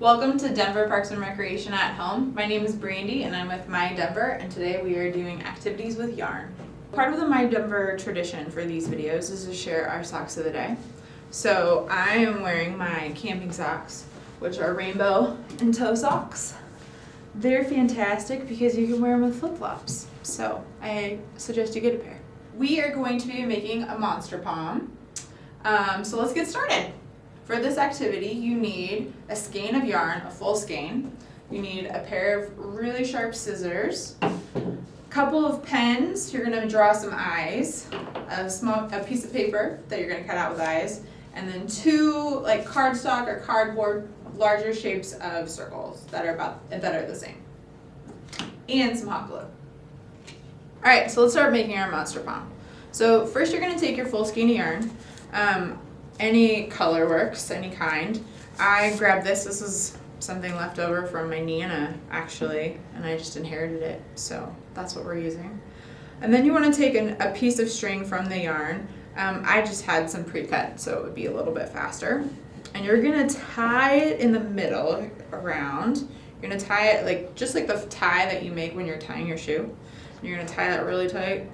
Welcome to Denver Parks and Recreation at Home. My name is Brandy and I'm with My Denver, and today we are doing activities with yarn. Part of the My Denver tradition for these videos is to share our socks of the day. So I am wearing my camping socks, which are rainbow and toe socks. They're fantastic because you can wear them with flip-flops. So I suggest you get a pair. We are going to be making a monster pom. So let's get started. For this activity, you need a skein of yarn, a full skein. You need a pair of really sharp scissors, a couple of pens. You're going to draw some eyes, a piece of paper that you're going to cut out with eyes, and then two like cardstock or cardboard larger shapes of circles that are the same, and some hot glue. All right, so let's start making our monster pom. So first, you're going to take your full skein of yarn. Any color works, any kind. I grabbed this. This is something left over from my Nana, actually, and I just inherited it, so that's what we're using. And then you want to take a piece of string from the yarn. I just had some pre-cut, so it would be a little bit faster. And you're going to tie it in the middle around. You're going to tie it just like the tie that you make when you're tying your shoe. You're going to tie that really tight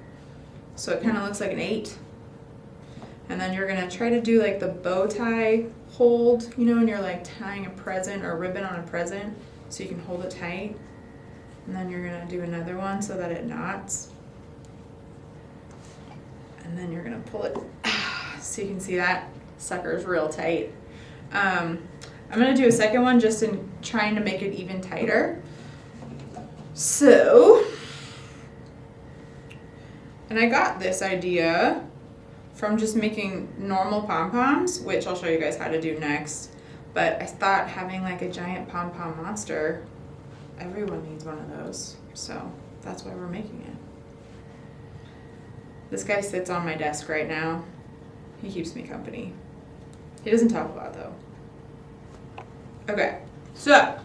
so it kind of looks like an 8. And then you're going to try to do like the bow tie hold, you know, when you're like tying a present or a ribbon on a present, so you can hold it tight. And then you're going to do another one so that it knots. And then you're going to pull it so you can see that sucker's real tight. I'm going to do a second one just in trying to make it even tighter. So, and I got this idea from just making normal pom-poms, which I'll show you guys how to do next. But I thought having like a giant pom-pom monster, everyone needs one of those. So that's why we're making it. This guy sits on my desk right now. He keeps me company. He doesn't talk a lot though. Okay, so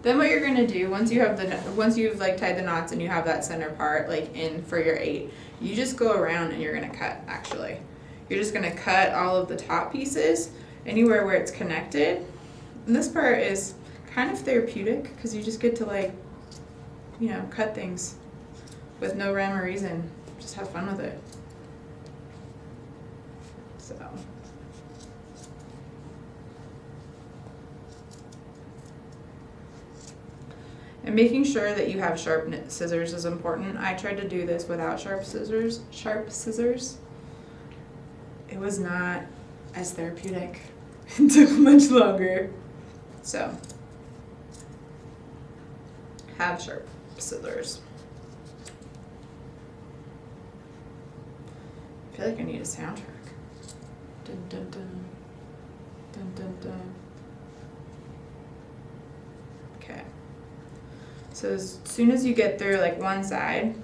then what you're gonna do once you've like tied the knots and you have that center part like in for your 8, you just go around and you're gonna cut. Actually, you're just gonna cut all of the top pieces anywhere where it's connected. And this part is kind of therapeutic because you just get to like, you know, cut things with no rhyme or reason. Just have fun with it. So. And making sure that you have sharp scissors is important. I tried to do this without sharp scissors. It was not as therapeutic. It took much longer. So, have sharp scissors. I feel like I need a soundtrack. Dun dun dun. Dun dun dun. Okay. So as soon as you get through like one side,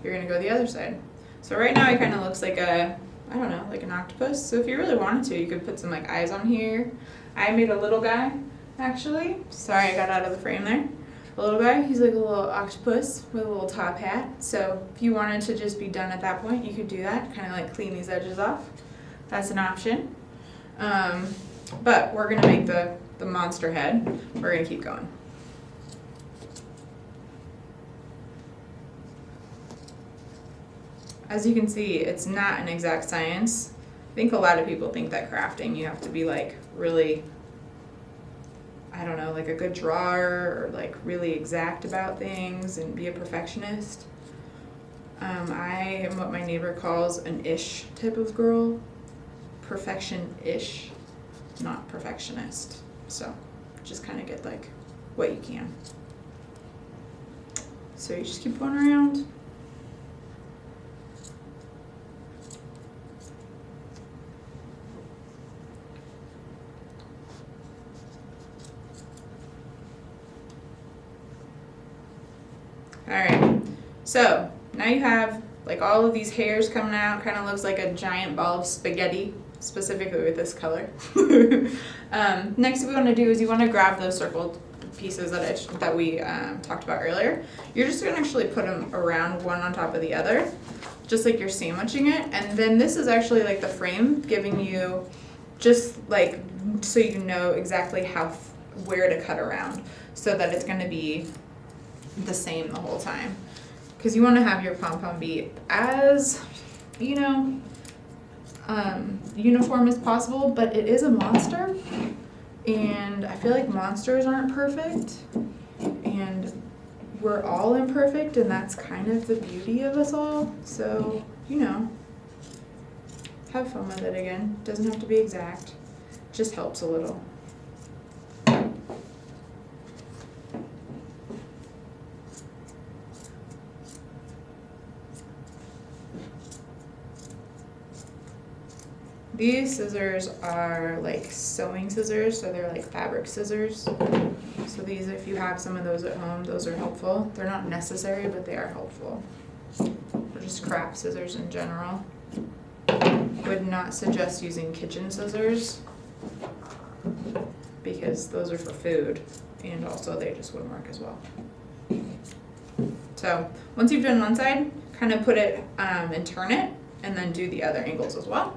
you're gonna go the other side. So right now it kind of looks like like an octopus. So if you really wanted to, you could put some like eyes on here. I made a little guy, actually. Sorry, I got out of the frame there. A little guy, he's like a little octopus with a little top hat. So if you wanted to just be done at that point, you could do that, kind of like clean these edges off. That's an option. But we're gonna make the monster head. We're gonna keep going. As you can see, it's not an exact science. I think a lot of people think that crafting, you have to be like really, I don't know, like a good drawer or like really exact about things and be a perfectionist. I am what my neighbor calls an ish type of girl. Perfection-ish, not perfectionist. So just kind of get like what you can. So you just keep going around. Alright, so now you have like all of these hairs coming out, kind of looks like a giant ball of spaghetti, specifically with this color. Next what we want to do is you want to grab those circled pieces that we talked about earlier. You're just going to actually put them around one on top of the other, just like you're sandwiching it. And then this is actually like the frame giving you just like, so you know exactly how where to cut around so that it's going to be the same the whole time. Because you want to have your pom-pom be as, you know, uniform as possible, but it is a monster, and I feel like monsters aren't perfect, and we're all imperfect, and that's kind of the beauty of us all. So, you know, have fun with it again. Doesn't have to be exact, just helps a little. These scissors are like sewing scissors, so they're like fabric scissors. So these, if you have some of those at home, those are helpful. They're not necessary, but they are helpful. Or just craft scissors in general. Would not suggest using kitchen scissors because those are for food, and also they just wouldn't work as well. So once you've done one side, kind of put it and turn it, and then do the other angles as well.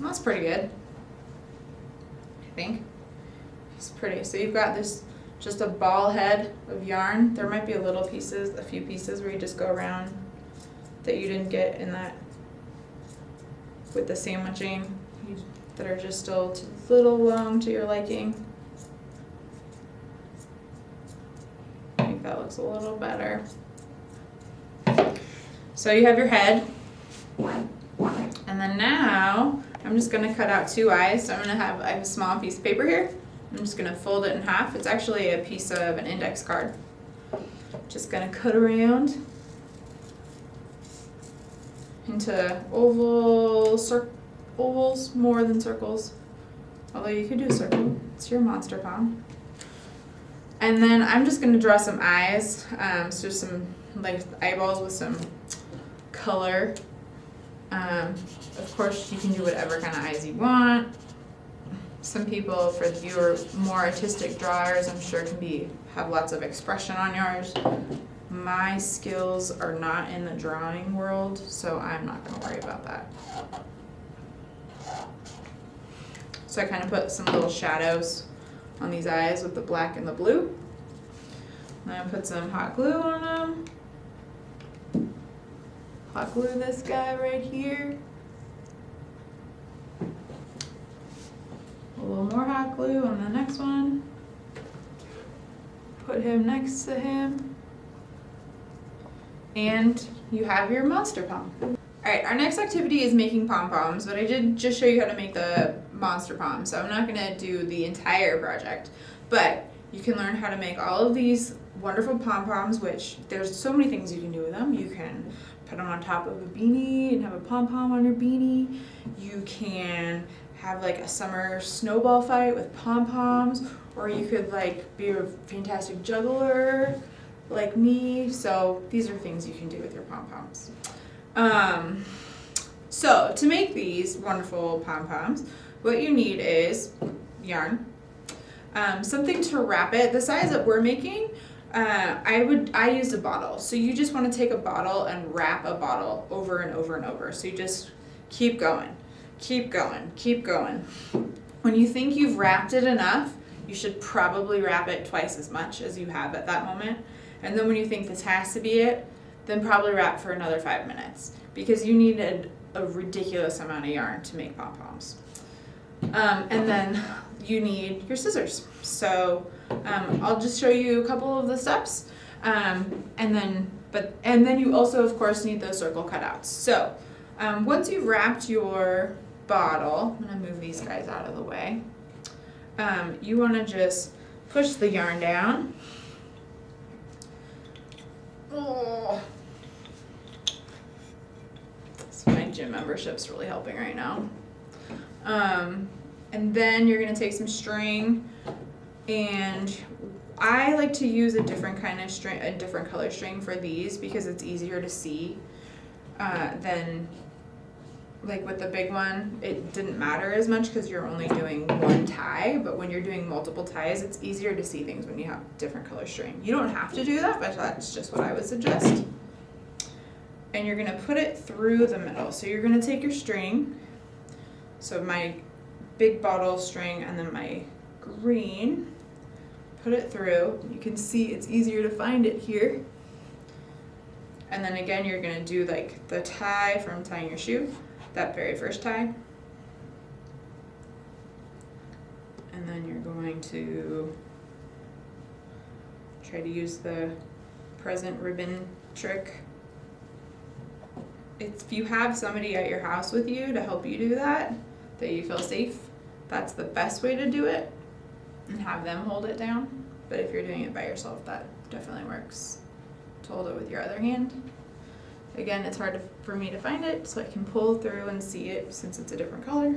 That's pretty good, I think. It's pretty. So you've got this, just a ball head of yarn. There might be a few pieces where you just go around that you didn't get in that with the sandwiching that are just still a little long to your liking. I think that looks a little better. So you have your head, and then now I'm just going to cut out 2 eyes. So I have a small piece of paper here. I'm just going to fold it in half. It's actually a piece of an index card. Just going to cut around into ovals more than circles. Although you could do a circle. It's your monster pom. And then I'm just going to draw some eyes. So some like eyeballs with some color. Of course, you can do whatever kind of eyes you want. Some people, for your more artistic drawers, I'm sure have lots of expression on yours. My skills are not in the drawing world, so I'm not going to worry about that. So I kind of put some little shadows on these eyes with the black and the blue. And I put some hot glue on them. Hot glue this guy right here. A little more hot glue on the next one. Put him next to him. And you have your monster pom. Alright, our next activity is making pom-poms, but I did just show you how to make the monster pom, so I'm not going to do the entire project. But you can learn how to make all of these wonderful pom-poms, which there's so many things you can do with them. You can put them on top of a beanie and have a pom-pom on your beanie. You can have like a summer snowball fight with pom-poms, or you could like be a fantastic juggler like me. So these are things you can do with your pom-poms. So to make these wonderful pom-poms, what you need is yarn, something to wrap it. The size that we're making, I used a bottle. So you just want to take a bottle and wrap a bottle over and over and over. So you just keep going, keep going, keep going. When you think you've wrapped it enough, you should probably wrap it twice as much as you have at that moment. And then when you think this has to be it, then probably wrap for another 5 minutes, because you needed a ridiculous amount of yarn to make pom-poms. And then you need your scissors. So I'll just show you a couple of the steps, and then you also of course need those circle cutouts. So once you've wrapped your bottle, I'm gonna move these guys out of the way. You want to just push the yarn down. Oh. So my gym membership's really helping right now. And then you're going to take some string, and I like to use a different kind of string, a different color string for these because it's easier to see than like with the big one. It didn't matter as much because you're only doing one tie, but when you're doing multiple ties, it's easier to see things when you have different color string. You don't have to do that, but that's just what I would suggest. And you're gonna put it through the middle. So you're gonna take your string, so my big bottle string and then my green, put it through. You can see it's easier to find it here. And then again, you're gonna do like the tie from tying your shoe, that very first tie. And then you're going to try to use the present ribbon trick. If you have somebody at your house with you to help you do that you feel safe, that's the best way to do it, and have them hold it down. But if you're doing it by yourself, that definitely works to hold it with your other hand. Again, it's hard for me to find it, so I can pull through and see it since it's a different color.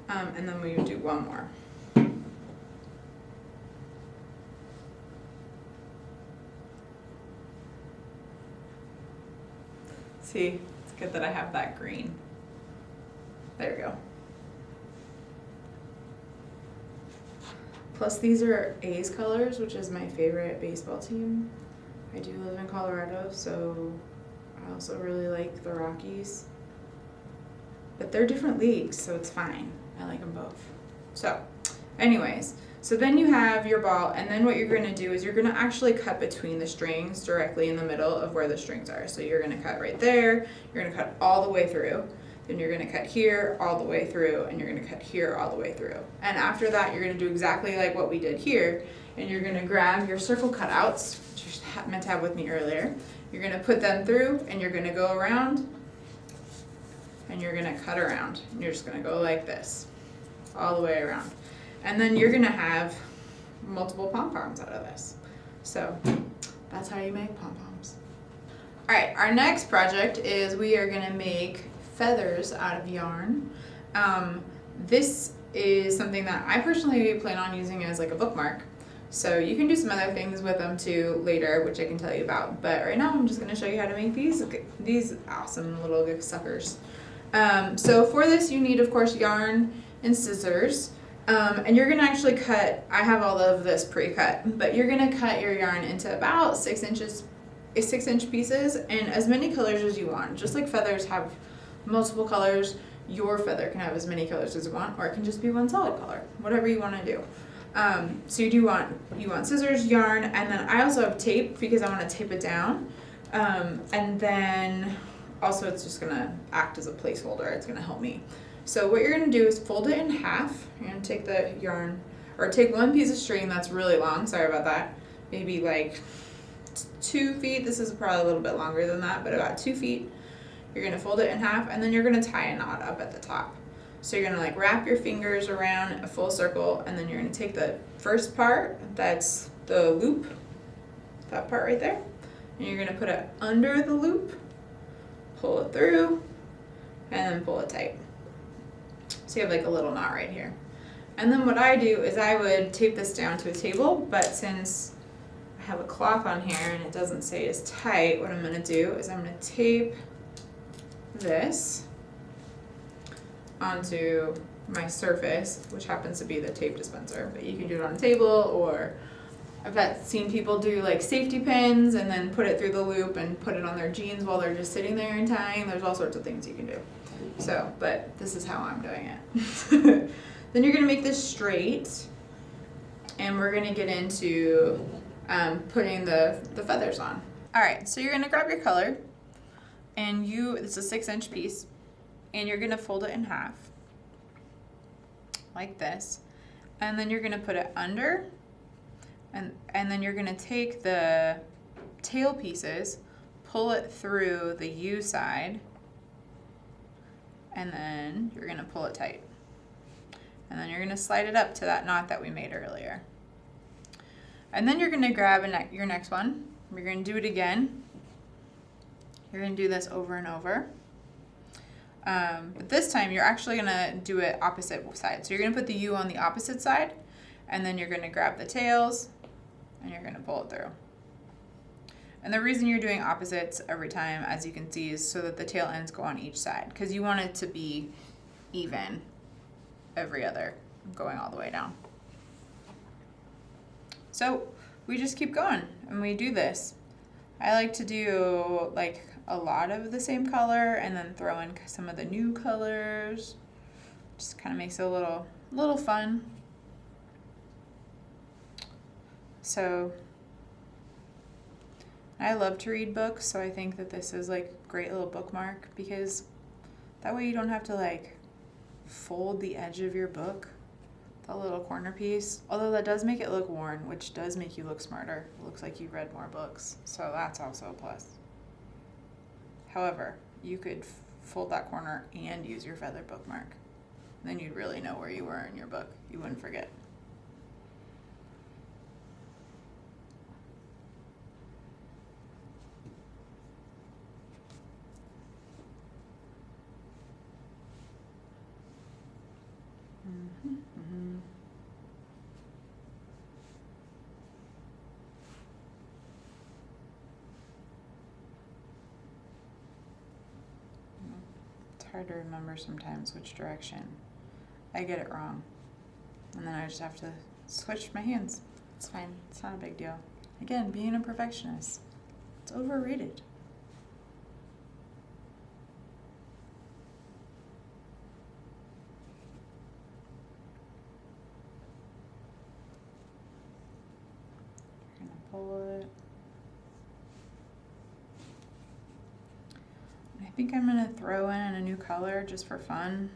And then we would do one more. See, it's good that I have that green. There we go. Plus these are A's colors, which is my favorite baseball team. I do live in Colorado, so I also really like the Rockies. But they're different leagues, so it's fine. I like them both. So, anyways, so then you have your ball, and then what you're gonna do is you're gonna actually cut between the strings directly in the middle of where the strings are. So you're gonna cut right there, you're gonna cut all the way through, then you're gonna cut here all the way through, and you're gonna cut here all the way through. And after that, you're gonna do exactly like what we did here, and you're gonna grab your circle cutouts, which you meant to have with me earlier. You're gonna put them through, and you're gonna go around, and you're gonna cut around. And you're just gonna go like this, all the way around. And then you're gonna have multiple pom-poms out of this. So that's how you make pom-poms. All right, our next project is we are gonna make feathers out of yarn. This is something that I personally plan on using as like a bookmark. So you can do some other things with them too later, which I can tell you about. But right now I'm just gonna show you how to make these awesome little suckers. So for this you need, of course, yarn and scissors. And you're gonna actually cut, I have all of this pre-cut, but you're gonna cut your yarn into about 6 inch pieces, and as many colors as you want. Just like feathers have multiple colors, your feather can have as many colors as you want, or it can just be one solid color, whatever you wanna do. So you want scissors, yarn, and then I also have tape because I wanna tape it down. And then also it's just gonna act as a placeholder, it's gonna help me. So what you're gonna do is fold it in half. You're gonna take the yarn, or take one piece of string that's really long, sorry about that, maybe like 2 feet, this is probably a little bit longer than that, but about 2 feet. You're gonna fold it in half, and then you're gonna tie a knot up at the top. So you're gonna like wrap your fingers around a full circle, and then you're gonna take the first part, that's the loop, that part right there, and you're gonna put it under the loop, pull it through, and then pull it tight. So you have like a little knot right here. And then what I do is I would tape this down to a table, but since I have a cloth on here and it doesn't stay as tight, what I'm gonna do is I'm gonna tape this onto my surface, which happens to be the tape dispenser, but you can do it on a table, or I've seen people do like safety pins and then put it through the loop and put it on their jeans while they're just sitting there and tying. There's all sorts of things you can do. So, but this is how I'm doing it. Then you're gonna make this straight, and we're gonna get into putting the feathers on. All right, so you're gonna grab your color, and it's a 6 inch piece, and you're gonna fold it in half, like this, and then you're gonna put it under, and then you're gonna take the tail pieces, pull it through the U side, and then you're gonna pull it tight. And then you're gonna slide it up to that knot that we made earlier. And then you're gonna grab your next one. You're gonna do it again. You're gonna do this over and over. But this time you're actually gonna do it opposite side. So you're gonna put the U on the opposite side, and then you're gonna grab the tails and you're gonna pull it through. And the reason you're doing opposites every time, as you can see, is so that the tail ends go on each side, because you want it to be even every other, going all the way down. So we just keep going and we do this. I like to do like a lot of the same color and then throw in some of the new colors. Just kind of makes it a little fun. So I love to read books, so I think that this is like a great little bookmark, because that way you don't have to like fold the edge of your book, the little corner piece. Although that does make it look worn, which does make you look smarter. It looks like you've read more books, so that's also a plus. However, you could fold that corner and use your feather bookmark. Then you'd really know where you were in your book. You wouldn't forget. It's hard to remember sometimes which direction. I get it wrong. And then I just have to switch my hands. It's fine. It's not a big deal. Again, being a perfectionist, it's overrated. You're gonna pull it. I think I'm gonna throw in a new color just for fun.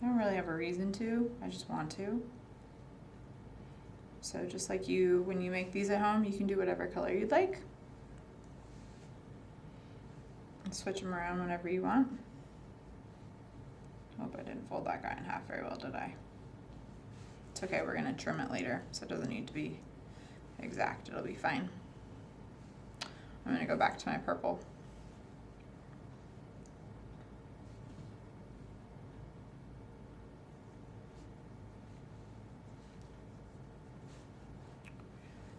I don't really have a reason to, I just want to. So just like you, when you make these at home, you can do whatever color you'd like. And switch them around whenever you want. Hope I didn't fold that guy in half very well, did I? It's okay, we're gonna trim it later, so it doesn't need to be exact, it'll be fine. I'm gonna go back to my purple.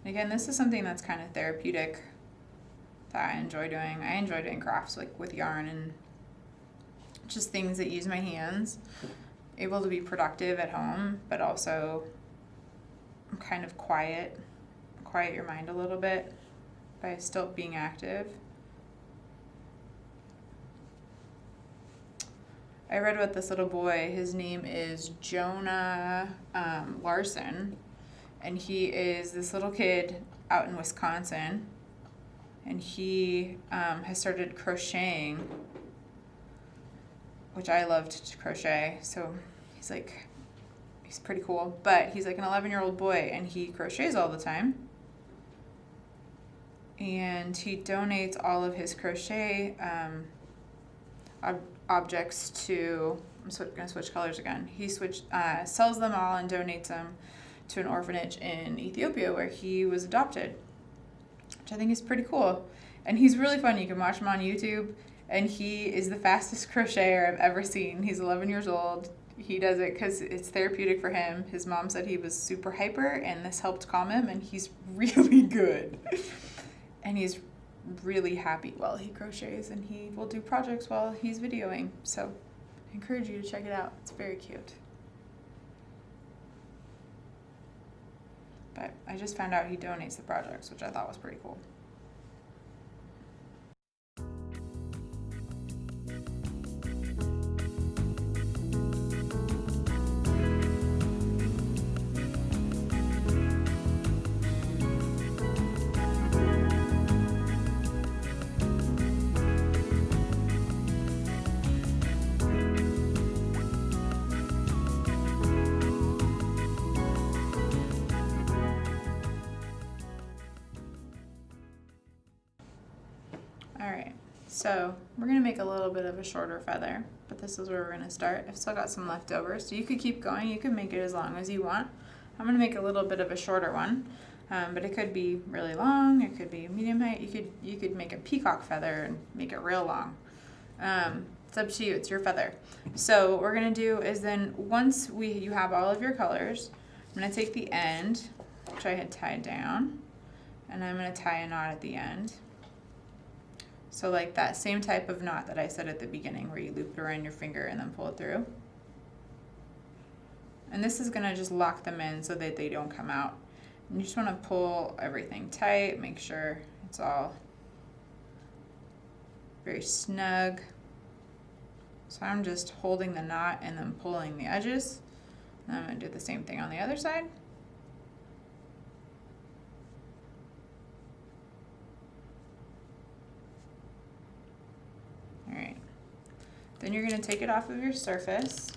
Again, this is something that's kind of therapeutic that I enjoy doing. I enjoy doing crafts like with yarn and just things that use my hands. Able to be productive at home, but also kind of quiet your mind a little bit by still being active. I read about this little boy. His name is Jonah Larson. And he is this little kid out in Wisconsin, and he has started crocheting, which I love to crochet. So he's pretty cool, but he's like an 11-year-old boy, and he crochets all the time. And he donates all of his crochet objects to, I'm gonna switch colors again. He sells them all and donates them to an orphanage in Ethiopia where he was adopted, which I think is pretty cool. And he's really fun. You can watch him on YouTube, and he is the fastest crocheter I've ever seen. He's 11 years old. He does it because it's therapeutic for him. His mom said he was super hyper, and this helped calm him, and he's really good. And he's really happy while he crochets, and he will do projects while he's videoing. So I encourage you to check it out. It's very cute. But I just found out he donates the projects, which I thought was pretty cool. Alright, so we're going to make a little bit of a shorter feather, but this is where we're going to start. I've still got some left over, so you could keep going. You can make it as long as you want. I'm going to make a little bit of a shorter one. But it could be really long, it could be medium height, you could make a peacock feather and make it real long. It's up to you, it's your feather. So what we're gonna do is then once you have all of your colors, I'm gonna take the end, which I had tied down, and I'm gonna tie a knot at the end. So like that same type of knot that I said at the beginning where you loop it around your finger and then pull it through. And this is gonna just lock them in so that they don't come out. And you just wanna pull everything tight, make sure it's all very snug. So I'm just holding the knot and then pulling the edges. And I'm gonna do the same thing on the other side. All right. Then you're gonna take it off of your surface.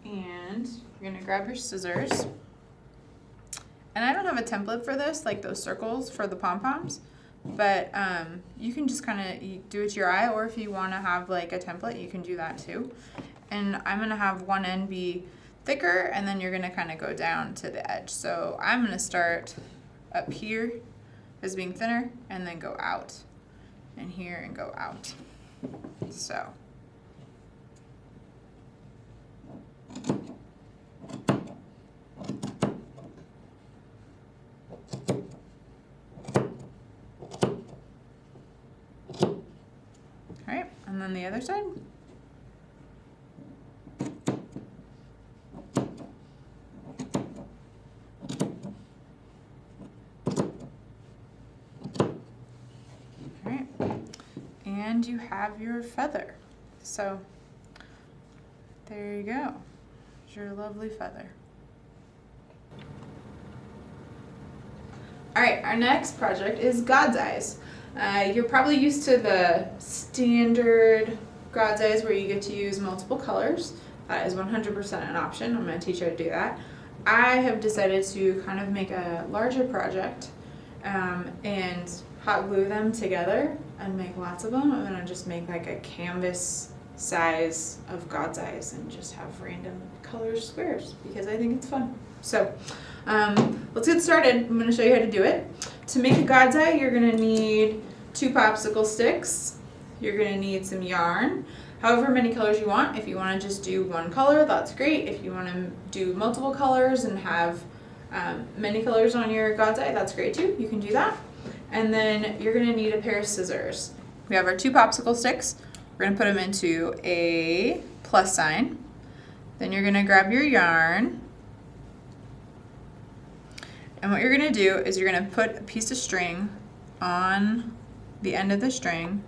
And you're gonna grab your scissors. And I don't have a template for this, like those circles for the pom-poms, but you can just kind of do it to your eye, or if you want to have like a template, you can do that too. And I'm gonna have one end be thicker, and then you're gonna kind of go down to the edge. So I'm gonna start up here as being thinner, and then go out, and here and go out. So. And then the other side. All right, and you have your feather. So there you go, it's your lovely feather. All right, our next project is God's eyes. You're probably used to the standard God's eyes where you get to use multiple colors. That is 100% an option. I'm going to teach you how to do that. I have decided to kind of make a larger project and hot glue them together and make lots of them. I'm going to just make like a canvas size of God's eyes and just have random color squares because I think it's fun. So let's get started. I'm going to show you how to do it. To make a God's eye, you're going to need 2 popsicle sticks. You're going to need some yarn, however many colors you want. If you want to just do one color, that's great. If you want to do multiple colors and have many colors on your God's eye, that's great too. You can do that. And then you're going to need a pair of scissors. We have our 2 popsicle sticks. We're going to put them into a plus sign. Then you're going to grab your yarn. And what you're going to do is you're going to put a piece of string on the end of the string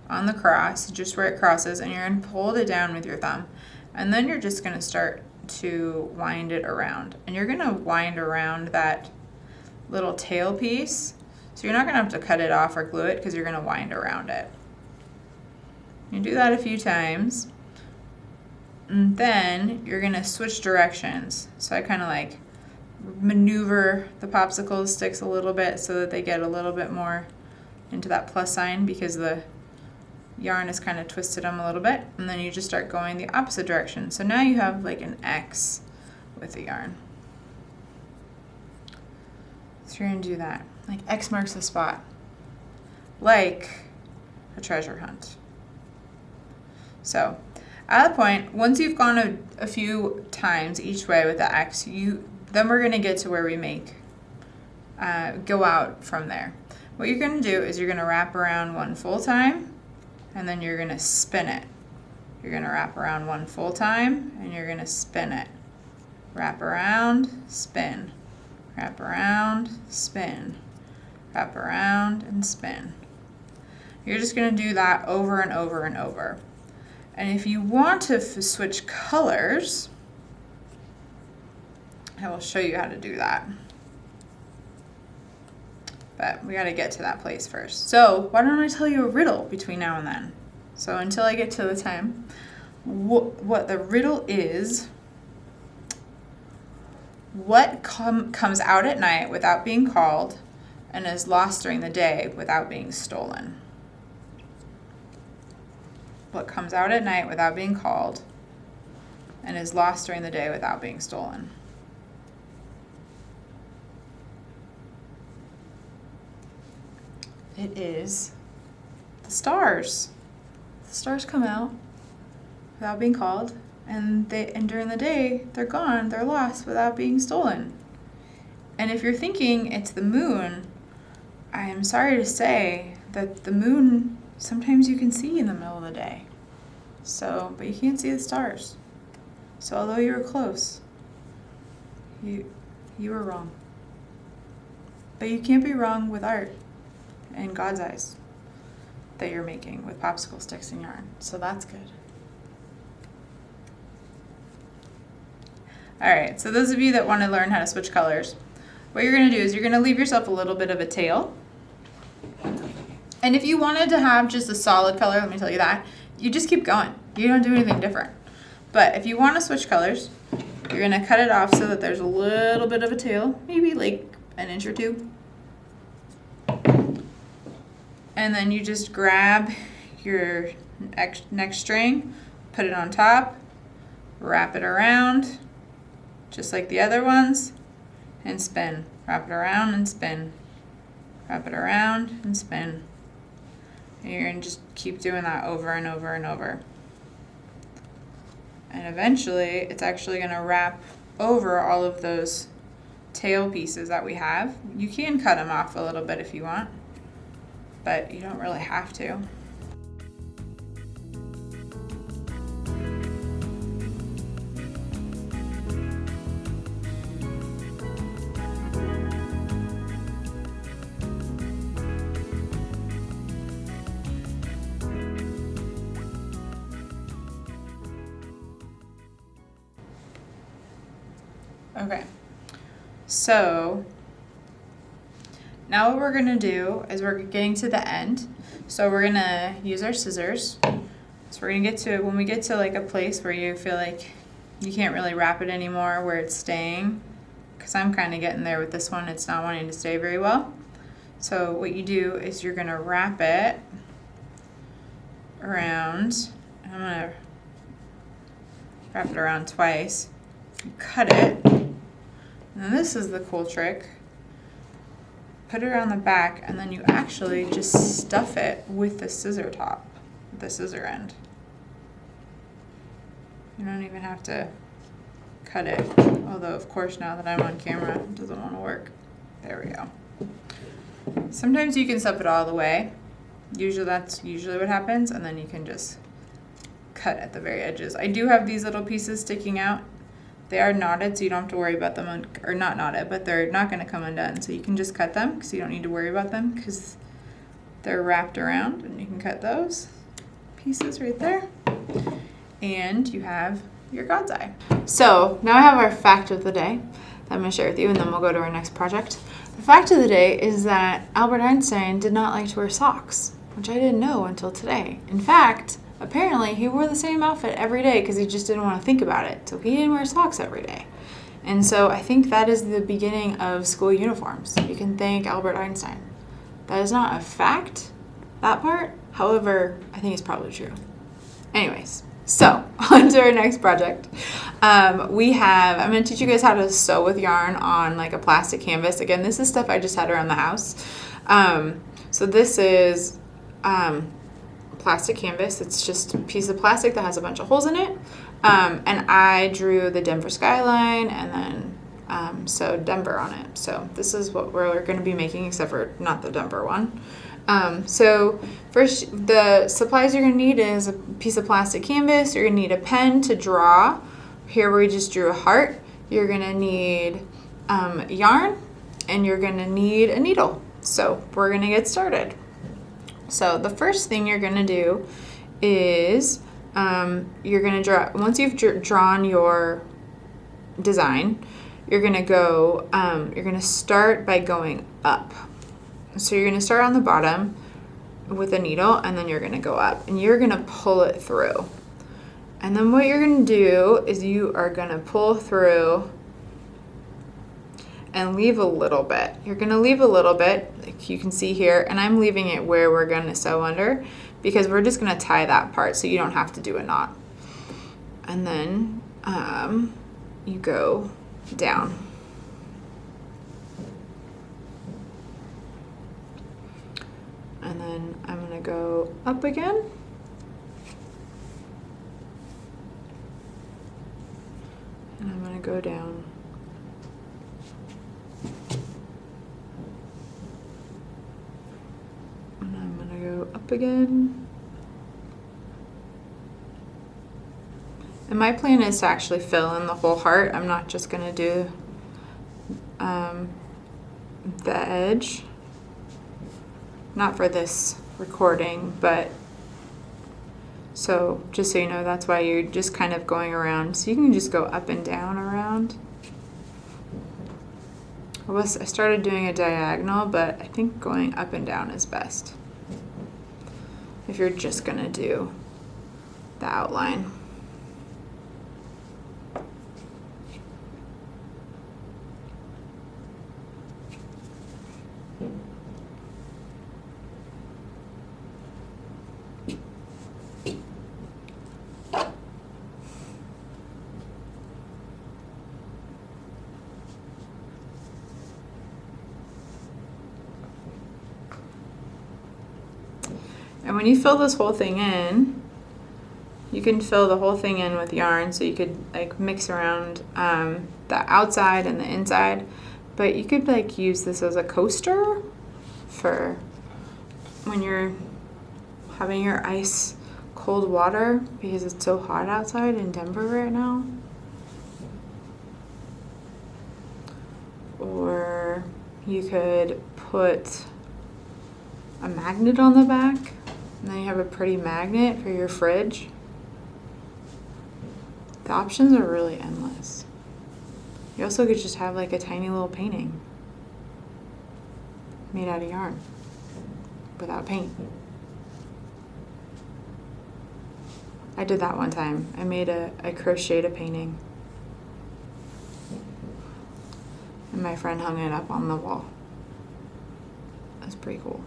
on the cross, just where it crosses, and you're going to hold it down with your thumb. And then you're just going to start to wind it around. And you're going to wind around that little tail piece. So you're not going to have to cut it off or glue it because you're going to wind around it. You do that a few times. And then you're going to switch directions. So I kind of like maneuver the popsicle sticks a little bit so that they get a little bit more into that plus sign because the yarn has kind of twisted them a little bit, and then you just start going the opposite direction. So now you have like an X with the yarn. So you're going to do that. Like X marks the spot. Like a treasure hunt. So at the point, once you've gone a few times each way with the X, then we're going to get to where we make, go out from there. What you're going to do is you're going to wrap around one full time, and then you're going to spin it. You're going to wrap around one full time, and you're going to spin it. Wrap around, spin. Wrap around, spin. Wrap around, and spin. You're just going to do that over and over and over. And if you want to switch colors, I will show you how to do that. But we got to get to that place first. So why don't I tell you a riddle between now and then? So until I get to the time, what the riddle is, what comes out at night without being called and is lost during the day without being stolen? What comes out at night without being called and is lost during the day without being stolen? It is the stars. The stars come out without being called, and during the day they're gone, they're lost without being stolen. And if you're thinking it's the moon, I am sorry to say that the moon sometimes you can see in the middle of the day. But you can't see the stars. So although you were close, you were wrong. But you can't be wrong with art in God's eyes that you're making with popsicle sticks and yarn. So that's good. All right, so those of you that want to learn how to switch colors, what you're going to do is you're going to leave yourself a little bit of a tail. And if you wanted to have just a solid color, let me tell you that, you just keep going. You don't do anything different. But if you want to switch colors, you're going to cut it off so that there's a little bit of a tail, maybe like an inch or two. And then you just grab your next string, put it on top, wrap it around, just like the other ones, and spin. Wrap it around and spin. Wrap it around and spin. And you're going to just keep doing that over and over and over. And eventually, it's actually going to wrap over all of those tail pieces that we have. You can cut them off a little bit if you want, but you don't really have to. Okay, so now what we're going to do is we're getting to the end. So we're going to use our scissors. So we're going to get to, when we get to like a place where you feel like you can't really wrap it anymore, where it's staying, because I'm kind of getting there with this one, it's not wanting to stay very well. So what you do is you're going to wrap it around. I'm going to wrap it around twice. You cut it. And this is the cool trick. Put it around the back, and then you actually just stuff it with the scissor top, the scissor end. You don't even have to cut it. Although, of course, now that I'm on camera, it doesn't want to work. There we go. Sometimes you can stuff it all the way. That's usually what happens, and then you can just cut at the very edges. I do have these little pieces sticking out. They are knotted, so you don't have to worry about them, or not knotted, but they're not going to come undone. So you can just cut them, because you don't need to worry about them, because they're wrapped around, and you can cut those pieces right there. And you have your God's eye. So now I have our fact of the day that I'm going to share with you, and then we'll go to our next project. The fact of the day is that Albert Einstein did not like to wear socks, which I didn't know until today. In fact, apparently he wore the same outfit every day because he just didn't want to think about it. So he didn't wear socks every day. And so I think that is the beginning of school uniforms. You can thank Albert Einstein. That is not a fact, that part. However, I think it's probably true. Anyways, so on to our next project. I'm going to teach you guys how to sew with yarn on like a plastic canvas. Again, this is stuff I just had around the house. So this is plastic canvas. It's just a piece of plastic that has a bunch of holes in it. And I drew the Denver skyline and then sewed Denver on it. So this is what we're going to be making, except for not the Denver one. So first, the supplies you're going to need is a piece of plastic canvas. You're going to need a pen to draw. Here we just drew a heart. You're going to need yarn, and you're going to need a needle. So we're going to get started. So the first thing you're going to do is you're going to draw, once you've drawn your design, you're going to go, you're going to start by going up. So you're going to start on the bottom with a needle, and then you're going to go up, and you're going to pull it through. And then what you're going to do is you are going to pull through and leave a little bit. You're going to leave a little bit, like you can see here, and I'm leaving it where we're going to sew under because we're just going to tie that part so you don't have to do a knot. And then you go down. And then I'm going to go up again. And I'm going to go down. And I'm going to go up again. And my plan is to actually fill in the whole heart. I'm not just going to do the edge. Not for this recording, but so just so you know, that's why you're just kind of going around. So you can just go up and down around. I started doing a diagonal, but I think going up and down is best if you're just gonna do the outline. And when you fill this whole thing in, you can fill the whole thing in with yarn, so you could like mix around the outside and the inside, but you could like use this as a coaster for when you're having your ice cold water because it's so hot outside in Denver right now. Or you could put a magnet on the back, and then you have a pretty magnet for your fridge. The options are really endless. You also could just have like a tiny little painting made out of yarn without paint. I did that one time. I crocheted a painting. And my friend hung it up on the wall. That's pretty cool.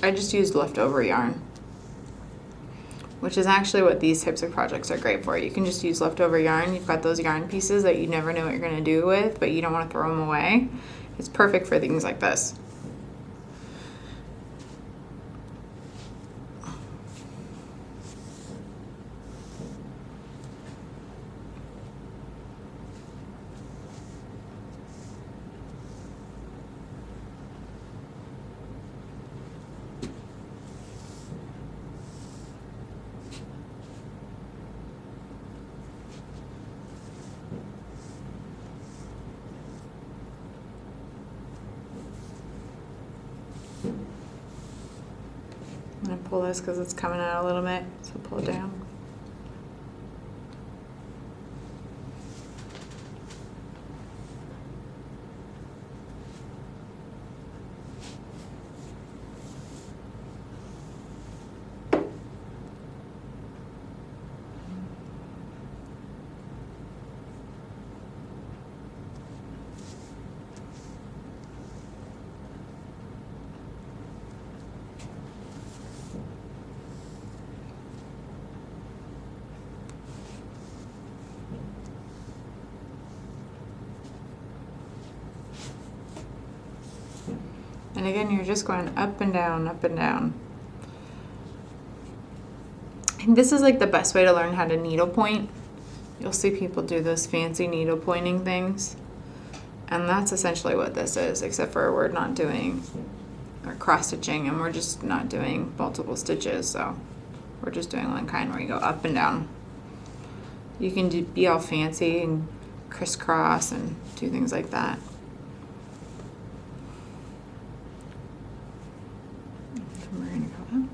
I just used leftover yarn, which is actually what these types of projects are great for. You can just use leftover yarn. You've got those yarn pieces that you never know what you're going to do with, but you don't want to throw them away. It's perfect for things like this. I'm going to pull this because it's coming out a little bit, so pull it down. And again, you're just going up and down, up and down. And this is like the best way to learn how to needlepoint. You'll see people do those fancy needle pointing things. And that's essentially what this is, except for we're not doing or cross stitching, and we're just not doing multiple stitches. So we're just doing one kind where you go up and down. You can be all fancy and crisscross and do things like that. We're going to go up.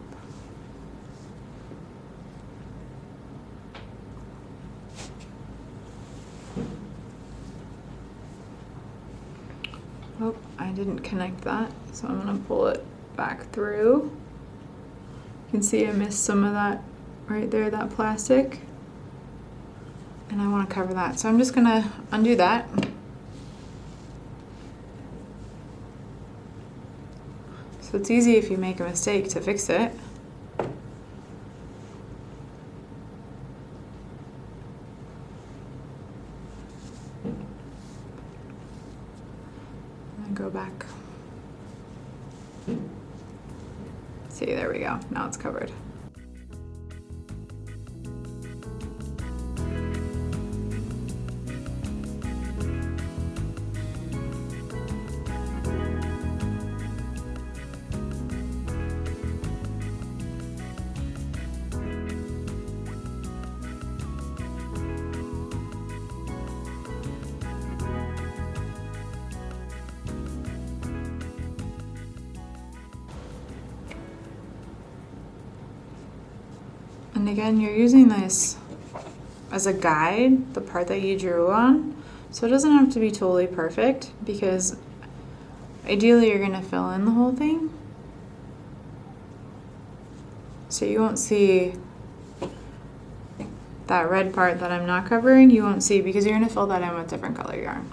Oh, I didn't connect that, so I'm going to pull it back through. You can see I missed some of that right there, that plastic. And I want to cover that, so I'm just going to undo that. So it's easy if you make a mistake to fix it. And go back. See, there we go. Now it's covered. And again, you're using this as a guide, the part that you drew on. So it doesn't have to be totally perfect because ideally you're gonna fill in the whole thing. So you won't see that red part that I'm not covering, you won't see because you're gonna fill that in with different color yarn.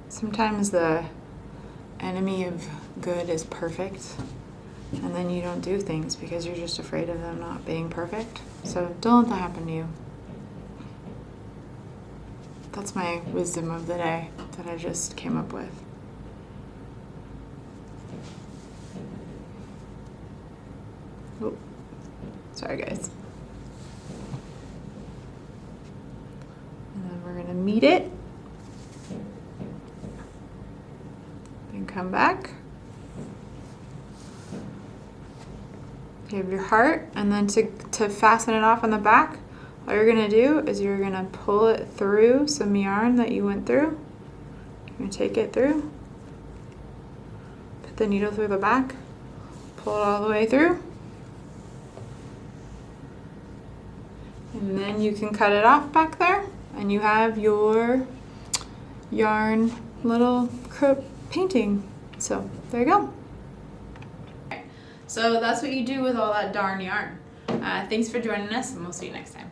Sometimes the enemy of good is perfect, and then you don't do things because you're just afraid of them not being perfect. So don't let that happen to you. That's my wisdom of the day that I just came up with. Oh, sorry guys. And then we're gonna meet it. Then come back. You have your heart, and then to fasten it off on the back, all you're gonna do is you're gonna pull it through some yarn that you went through. You're gonna take it through, put the needle through the back, pull it all the way through, and then you can cut it off back there, and you have your yarn little painting. So there you go. So that's what you do with all that darn yarn. Thanks for joining us, and we'll see you next time.